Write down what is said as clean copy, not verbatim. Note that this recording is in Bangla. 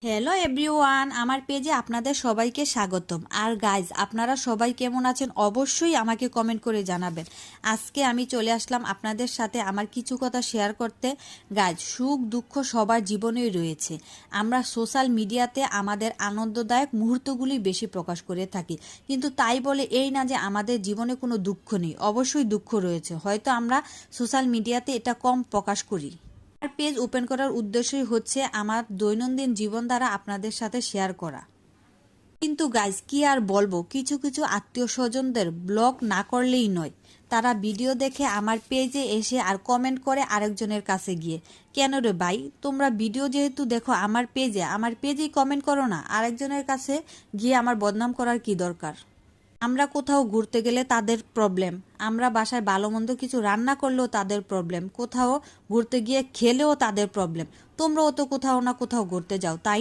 হ্যালো এভরিওয়ান, আমার পেজে আপনাদের সবাইকে স্বাগতম। আর গাইজ, আপনারা সবাই কেমন আছেন অবশ্যই আমাকে কমেন্ট করে জানাবেন। আজকে আমি চলে আসলাম আপনাদের সাথে আমার কিছু কথা শেয়ার করতে। গাইজ, সুখ দুঃখ সবার জীবনেই রয়েছে। আমরা সোশ্যাল মিডিয়াতে আমাদের আনন্দদায়ক মুহূর্তগুলি বেশি প্রকাশ করে থাকি, কিন্তু তাই বলে এই না যে আমাদের জীবনে কোনো দুঃখ নেই। অবশ্যই দুঃখ রয়েছে, হয়তো আমরা সোশ্যাল মিডিয়াতে এটা কম প্রকাশ করি। আমার পেজ ওপেন করার উদ্দেশ্যই হচ্ছে আমার দৈনন্দিন জীবন দ্বারা আপনাদের সাথে শেয়ার করা। কিন্তু গাইজ, কি আর বলবো, কিছু কিছু আত্মীয় স্বজনদের ব্লগ না করলেই নয়। তারা ভিডিও দেখে আমার পেজে এসে আর কমেন্ট করে আরেকজনের কাছে গিয়ে, কেন রে ভাই, তোমরা ভিডিও যেহেতু দেখো আমার পেজেই কমেন্ট করো না, আরেকজনের কাছে গিয়ে আমার বদনাম করার কি দরকার? আমরা কোথাও ঘুরতে গেলে তাদের প্রবলেম, আমরা বাসায় ভালো মন্দ কিছু রান্না করলেও তাদের প্রবলেম, কোথাও ঘুরতে গিয়ে খেলেও তাদের প্রবলেম। তোমরাও তো কোথাও না কোথাও ঘুরতে যাও, তাই